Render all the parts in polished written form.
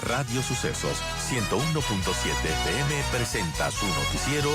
Radio Sucesos 101.7 FM presenta su noticiero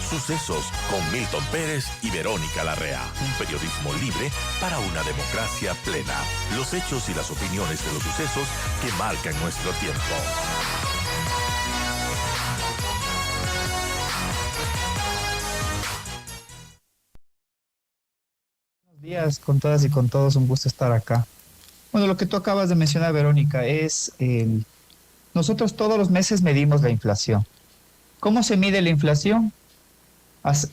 Sucesos con Milton Pérez y Verónica Larrea. Un periodismo libre para una democracia plena. Los hechos y las opiniones de los sucesos que marcan nuestro tiempo. Buenos días con todas y con todos, un gusto estar acá. Bueno, lo que tú acabas de mencionar, Verónica, es nosotros todos los meses medimos la inflación. ¿Cómo se mide la inflación?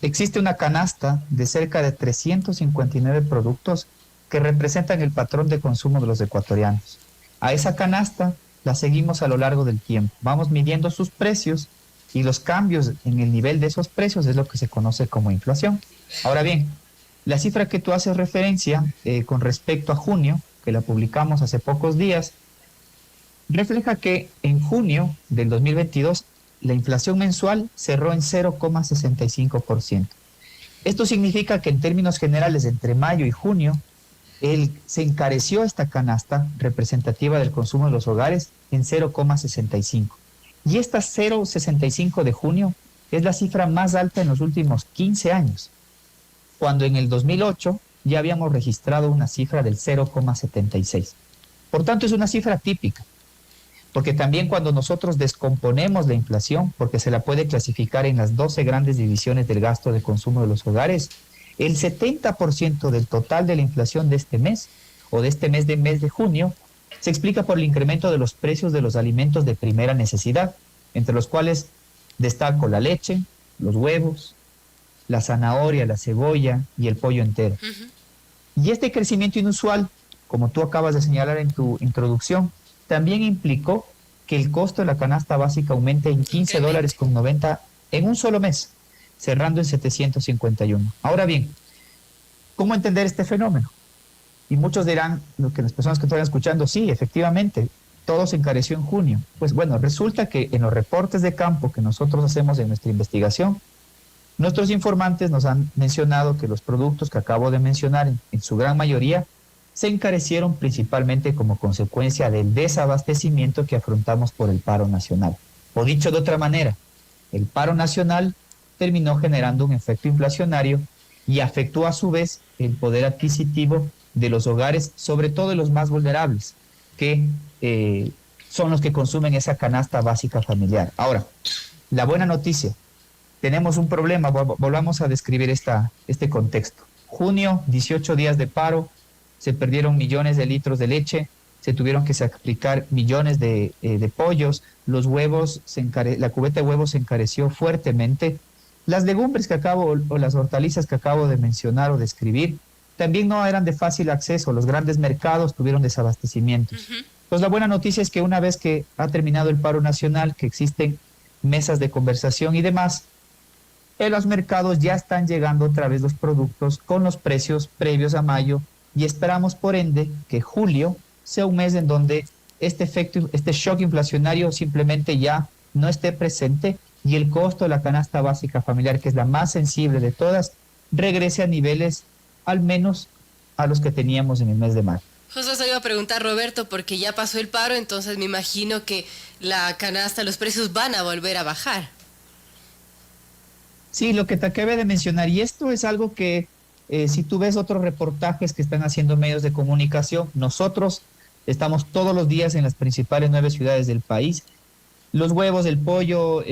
Existe una canasta de cerca de 359 productos que representan el patrón de consumo de los ecuatorianos. A esa canasta la seguimos a lo largo del tiempo. Vamos midiendo sus precios y los cambios en el nivel de esos precios es lo que se conoce como inflación. Ahora bien, la cifra que tú haces referencia con respecto a junio, que la publicamos hace pocos días, refleja que en junio del 2022 la inflación mensual cerró en 0,65%. Esto significa que en términos generales entre mayo y junio se encareció esta canasta representativa del consumo de los hogares en 0,65%. Y esta 0,65 de junio es la cifra más alta en los últimos 15 años, cuando en el 2008 ya habíamos registrado una cifra del 0,76. Por tanto, es una cifra típica, porque también cuando nosotros descomponemos la inflación, porque se la puede clasificar en las 12 grandes divisiones del gasto de consumo de los hogares, el 70% del total de la inflación de este mes, o de este mes de junio, se explica por el incremento de los precios de los alimentos de primera necesidad, entre los cuales destaco la leche, los huevos, la zanahoria, la cebolla y el pollo entero. Y este crecimiento inusual, como tú acabas de señalar en tu introducción, también implicó que el costo de la canasta básica aumente en $15.90 en un solo mes, cerrando en 751. Ahora bien, ¿cómo entender este fenómeno? Y muchos dirán, las personas que están escuchando, sí, efectivamente, todo se encareció en junio. Pues bueno, resulta que en los reportes de campo que nosotros hacemos en nuestra investigación, nuestros informantes nos han mencionado que los productos que acabo de mencionar, en su gran mayoría, se encarecieron principalmente como consecuencia del desabastecimiento que afrontamos por el paro nacional. O dicho de otra manera, el paro nacional terminó generando un efecto inflacionario y afectó a su vez el poder adquisitivo de los hogares, sobre todo de los más vulnerables, que son los que consumen esa canasta básica familiar. Ahora, la buena noticia, tenemos un problema, volvamos a describir este contexto. Junio, 18 días de paro, se perdieron millones de litros de leche, se tuvieron que sacrificar millones de pollos, los huevos, la cubeta de huevos se encareció fuertemente. Las legumbres o las hortalizas que acabo de mencionar o describir también no eran de fácil acceso, los grandes mercados tuvieron desabastecimientos. Pues la buena noticia es que una vez que ha terminado el paro nacional, que existen mesas de conversación y demás, en los mercados ya están llegando otra vez los productos con los precios previos a mayo y esperamos por ende que julio sea un mes en donde este shock inflacionario simplemente ya no esté presente y el costo de la canasta básica familiar, que es la más sensible de todas, regrese a niveles al menos a los que teníamos en el mes de mayo. Justo se iba a preguntar, Roberto, porque ya pasó el paro, entonces me imagino que la canasta, los precios van a volver a bajar. Sí, lo que te acabé de mencionar, y esto es algo que si tú ves otros reportajes que están haciendo medios de comunicación, nosotros estamos todos los días en las principales 9 ciudades del país. Los huevos, el pollo,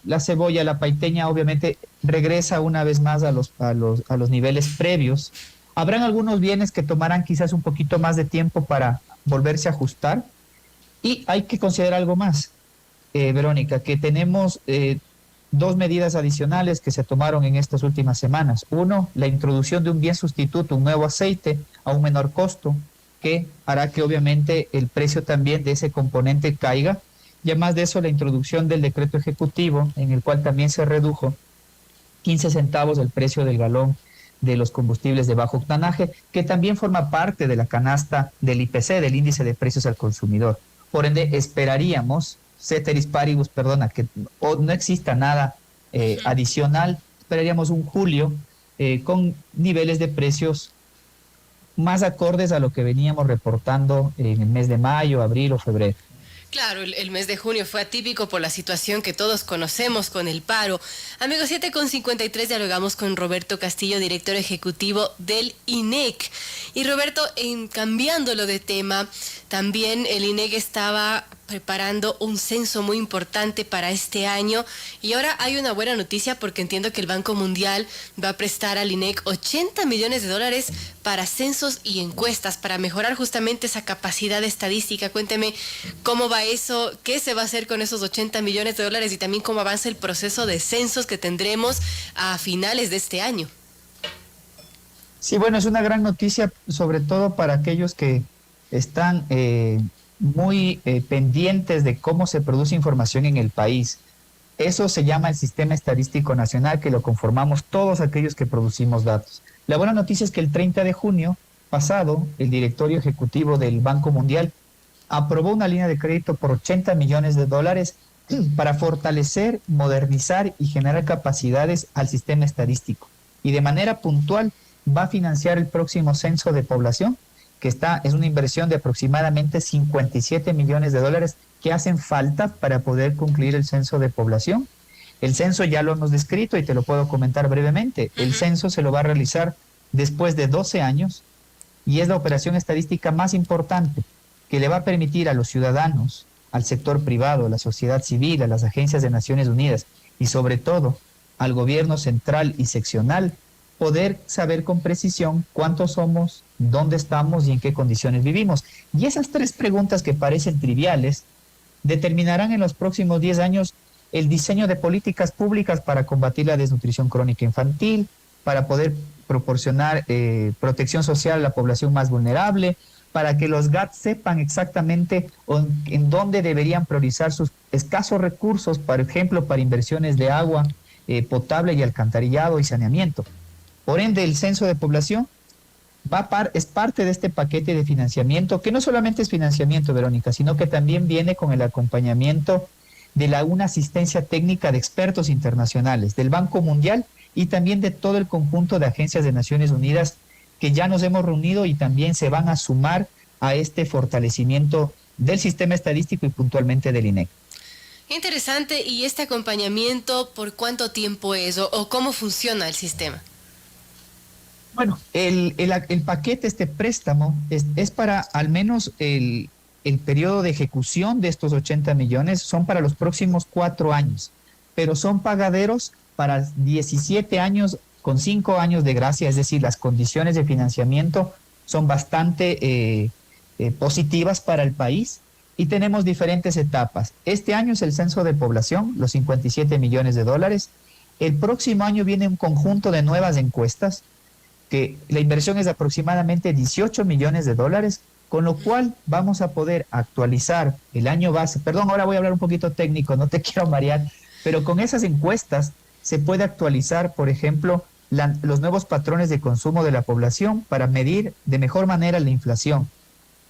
la cebolla, la paiteña, obviamente regresa una vez más a los niveles previos. Habrán algunos bienes que tomarán quizás un poquito más de tiempo para volverse a ajustar. Y hay que considerar algo más, Verónica, que tenemos 2 medidas adicionales que se tomaron en estas últimas semanas. Uno, la introducción de un bien sustituto, un nuevo aceite a un menor costo, que hará que obviamente el precio también de ese componente caiga. Y además de eso, la introducción del decreto ejecutivo, en el cual también se redujo 15 centavos el precio del galón de los combustibles de bajo octanaje, que también forma parte de la canasta del IPC, del índice de precios al consumidor. Por ende, esperaríamos, ceteris paribus, que no exista nada adicional, esperaríamos un julio con niveles de precios más acordes a lo que veníamos reportando en el mes de mayo, abril o febrero. Claro, el mes de junio fue atípico por la situación que todos conocemos con el paro. Amigos, 7:53 dialogamos con Roberto Castillo, director ejecutivo del INEC. Y Roberto, cambiándolo de tema, también el INEC estaba preparando un censo muy importante para este año y ahora hay una buena noticia porque entiendo que el Banco Mundial va a prestar al INEC 80 millones de dólares para censos y encuestas, para mejorar justamente esa capacidad estadística. Cuénteme cómo va eso, qué se va a hacer con esos 80 millones de dólares y también cómo avanza el proceso de censos que tendremos a finales de este año. Sí, bueno, es una gran noticia, sobre todo para aquellos que están muy pendientes de cómo se produce información en el país. Eso se llama el Sistema Estadístico Nacional, que lo conformamos todos aquellos que producimos datos. La buena noticia es que el 30 de junio pasado, el directorio ejecutivo del Banco Mundial aprobó una línea de crédito por 80 millones de dólares para fortalecer, modernizar y generar capacidades al sistema estadístico. Y de manera puntual va a financiar el próximo censo de población, que es una inversión de aproximadamente 57 millones de dólares que hacen falta para poder concluir el censo de población. El censo ya lo hemos descrito y te lo puedo comentar brevemente. El censo se lo va a realizar después de 12 años y es la operación estadística más importante que le va a permitir a los ciudadanos, al sector privado, a la sociedad civil, a las agencias de Naciones Unidas y sobre todo al gobierno central y seccional poder saber con precisión cuántos somos, dónde estamos y en qué condiciones vivimos. Y esas tres preguntas que parecen triviales determinarán en los próximos 10 años el diseño de políticas públicas para combatir la desnutrición crónica infantil, para poder proporcionar protección social a la población más vulnerable, para que los GAT sepan exactamente en dónde deberían priorizar sus escasos recursos, por ejemplo, para inversiones de agua potable y alcantarillado y saneamiento. Por ende, el censo de población es parte de este paquete de financiamiento, que no solamente es financiamiento, Verónica, sino que también viene con el acompañamiento de una asistencia técnica de expertos internacionales, del Banco Mundial y también de todo el conjunto de agencias de Naciones Unidas que ya nos hemos reunido y también se van a sumar a este fortalecimiento del sistema estadístico y puntualmente del INEC. Interesante. ¿Y este acompañamiento por cuánto tiempo es o cómo funciona el sistema? Bueno, el paquete, este préstamo, es para al menos el periodo de ejecución de estos 80 millones, son para los próximos 4 años, pero son pagaderos para 17 años con 5 años de gracia, es decir, las condiciones de financiamiento son bastante positivas para el país y tenemos diferentes etapas. Este año es el censo de población, los 57 millones de dólares. El próximo año viene un conjunto de nuevas encuestas, que la inversión es de aproximadamente 18 millones de dólares, con lo cual vamos a poder actualizar el año base. Perdón, ahora voy a hablar un poquito técnico, no te quiero marear, pero con esas encuestas se puede actualizar, por ejemplo, los nuevos patrones de consumo de la población para medir de mejor manera la inflación,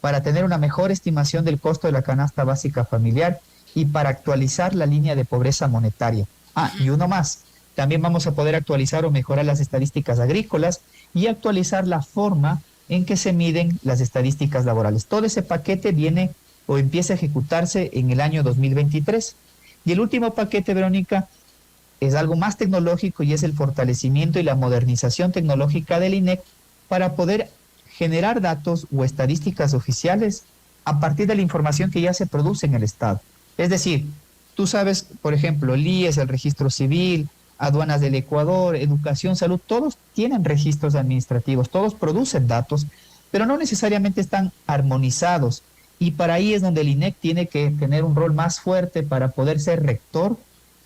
para tener una mejor estimación del costo de la canasta básica familiar y para actualizar la línea de pobreza monetaria. Y uno más, también vamos a poder actualizar o mejorar las estadísticas agrícolas y actualizar la forma en que se miden las estadísticas laborales. Todo ese paquete viene o empieza a ejecutarse en el año 2023. Y el último paquete, Verónica, es algo más tecnológico y es el fortalecimiento y la modernización tecnológica del INEC para poder generar datos o estadísticas oficiales a partir de la información que ya se produce en el Estado. Es decir, tú sabes, por ejemplo, el IES, el registro civil, aduanas del Ecuador, educación, salud, todos tienen registros administrativos, todos producen datos, pero no necesariamente están armonizados. Y para ahí es donde el INEC tiene que tener un rol más fuerte para poder ser rector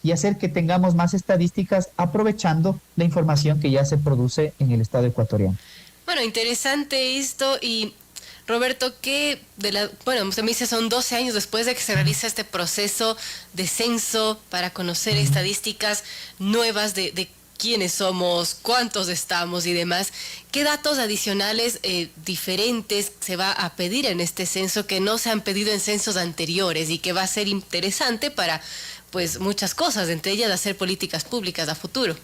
y hacer que tengamos más estadísticas aprovechando la información que ya se produce en el Estado ecuatoriano. Bueno, interesante esto. Y Roberto, bueno, usted me dice son 12 años después de que se realiza este proceso de censo para conocer estadísticas nuevas de quiénes somos, cuántos estamos y demás. ¿Qué datos adicionales diferentes se va a pedir en este censo que no se han pedido en censos anteriores y que va a ser interesante para pues muchas cosas, entre ellas hacer políticas públicas a futuro?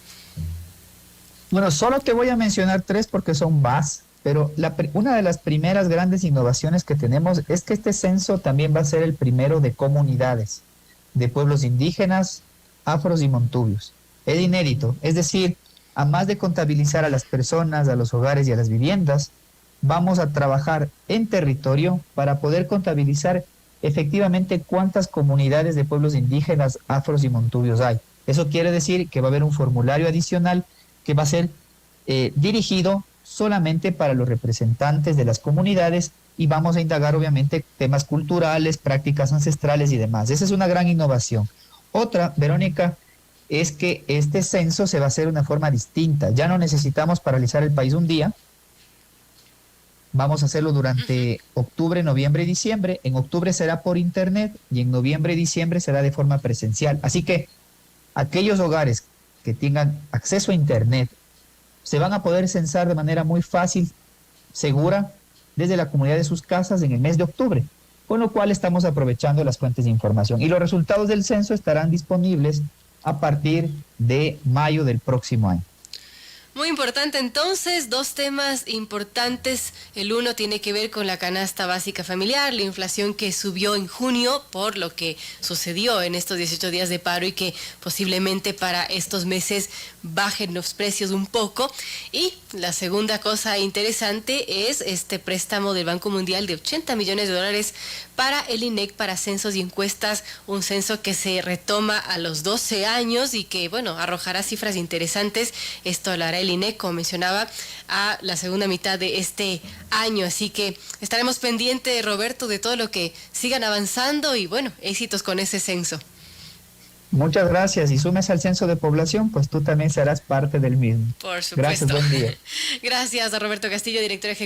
Bueno, solo te voy a mencionar 3 porque son más. Pero una de las primeras grandes innovaciones que tenemos es que este censo también va a ser el primero de comunidades, de pueblos indígenas, afros y montubios. Es inédito, es decir, a más de contabilizar a las personas, a los hogares y a las viviendas, vamos a trabajar en territorio para poder contabilizar efectivamente cuántas comunidades de pueblos indígenas, afros y montubios hay. Eso quiere decir que va a haber un formulario adicional que va a ser dirigido solamente para los representantes de las comunidades y vamos a indagar obviamente temas culturales, prácticas ancestrales y demás. Esa es una gran innovación. Otra, Verónica, es que este censo se va a hacer de una forma distinta. Ya no necesitamos paralizar el país un día. Vamos a hacerlo durante octubre, noviembre y diciembre. En octubre será por internet y en noviembre y diciembre será de forma presencial. Así que aquellos hogares que tengan acceso a internet se van a poder censar de manera muy fácil, segura, desde la comunidad de sus casas en el mes de octubre, con lo cual estamos aprovechando las fuentes de información. Y los resultados del censo estarán disponibles a partir de mayo del próximo año. Muy importante entonces, dos temas importantes. El uno tiene que ver con la canasta básica familiar, la inflación que subió en junio por lo que sucedió en estos 18 días de paro y que posiblemente para estos meses bajen los precios un poco. Y la segunda cosa interesante es este préstamo del Banco Mundial de $80 millones para el INEC, para censos y encuestas, un censo que se retoma a los 12 años y que, bueno, arrojará cifras interesantes. Esto lo hará el INEC, como mencionaba, a la segunda mitad de este año. Así que estaremos pendientes, Roberto, de todo lo que sigan avanzando y, bueno, éxitos con ese censo. Muchas gracias. Y sumes al censo de población, pues tú también serás parte del mismo. Por supuesto. Gracias, buen día. Gracias a Roberto Castillo, director ejecutivo